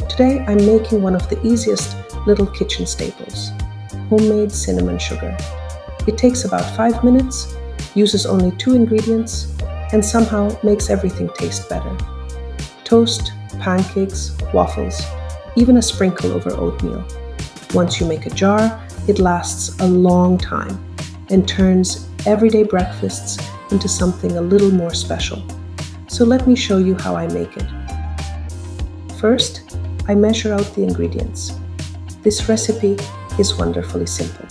Today I'm making one of the easiest little kitchen staples, homemade cinnamon sugar. It takes about 5 minutes, uses only 2 ingredients, and somehow makes everything taste better. Toast, pancakes, waffles, even a sprinkle over oatmeal. Once you make a jar, it lasts a long time and turns everyday breakfasts into something a little more special. So let me show you how I make it. First, I measure out the ingredients. This recipe is wonderfully simple.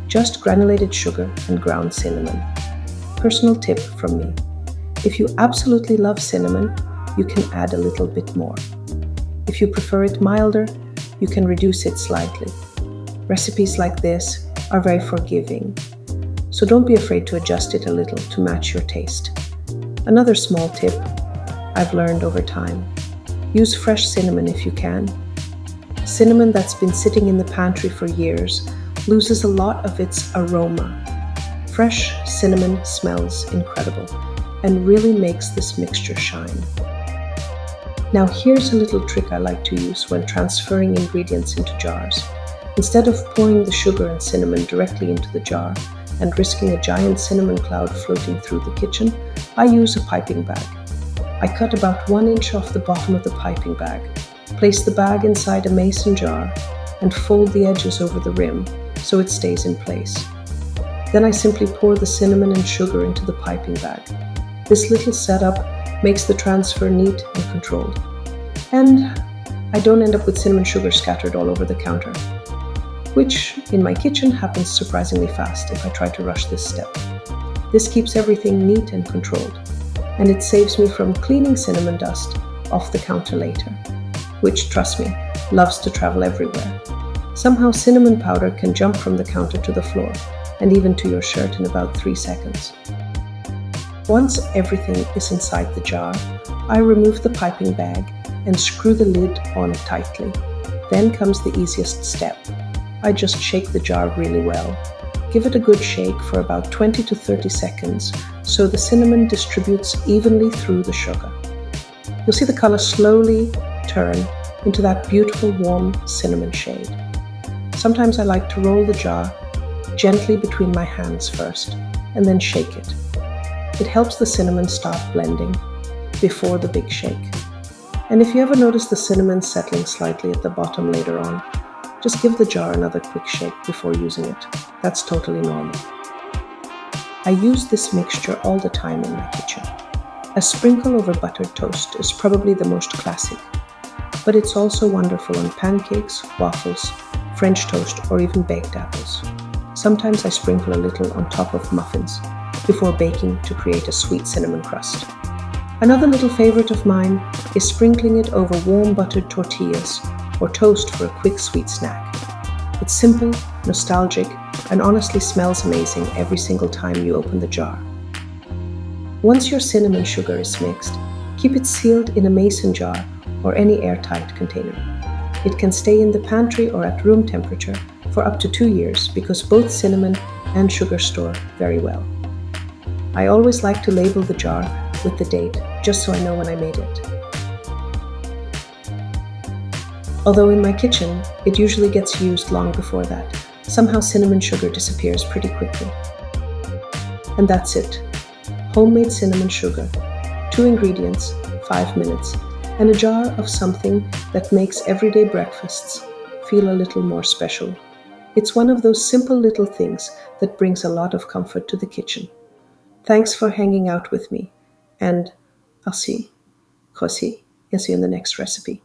Just granulated sugar and ground cinnamon. Personal tip from me. If you absolutely love cinnamon, you can add a little bit more. If you prefer it milder, you can reduce it slightly. Recipes like this are very forgiving, so don't be afraid to adjust it a little to match your taste. Another small tip I've learned over time: use fresh cinnamon if you can. Cinnamon that's been sitting in the pantry for years loses a lot of its aroma. Fresh cinnamon smells incredible and really makes this mixture shine. Now here's a little trick I like to use when transferring ingredients into jars. Instead of pouring the sugar and cinnamon directly into the jar and risking a giant cinnamon cloud floating through the kitchen, I use a piping bag. I cut about 1 inch off the bottom of the piping bag, place the bag inside a mason jar, and fold the edges over the rim so it stays in place. Then I simply pour the cinnamon and sugar into the piping bag. This little setup makes the transfer neat and controlled. And I don't end up with cinnamon sugar scattered all over the counter, which in my kitchen happens surprisingly fast if I try to rush this step. This keeps everything neat and controlled, and it saves me from cleaning cinnamon dust off the counter later, which, trust me, loves to travel everywhere. Somehow cinnamon powder can jump from the counter to the floor and even to your shirt in about 3 seconds. Once everything is inside the jar, I remove the piping bag and screw the lid on tightly. Then comes the easiest step. I just shake the jar really well. Give it a good shake for about 20 to 30 seconds so the cinnamon distributes evenly through the sugar. You'll see the color slowly turn into that beautiful warm cinnamon shade. Sometimes I like to roll the jar gently between my hands first and then shake it. It helps the cinnamon start blending before the big shake. And if you ever notice the cinnamon settling slightly at the bottom later on, just give the jar another quick shake before using it. That's totally normal. I use this mixture all the time in my kitchen. A sprinkle over buttered toast is probably the most classic, but it's also wonderful on pancakes, waffles, French toast, or even baked apples. Sometimes I sprinkle a little on top of muffins before baking to create a sweet cinnamon crust. Another little favorite of mine is sprinkling it over warm buttered tortillas or toast for a quick sweet snack. It's simple, nostalgic, and honestly smells amazing every single time you open the jar. Once your cinnamon sugar is mixed, keep it sealed in a mason jar or any airtight container. It can stay in the pantry or at room temperature for up to 2 years because both cinnamon and sugar store very well. I always like to label the jar with the date, just so I know when I made it. Although in my kitchen, it usually gets used long before that. Somehow cinnamon sugar disappears pretty quickly. And that's it. Homemade cinnamon sugar, 2 ingredients, 5 minutes, and a jar of something that makes everyday breakfasts feel a little more special. It's one of those simple little things that brings a lot of comfort to the kitchen. Thanks for hanging out with me, and I'll see you in the next recipe.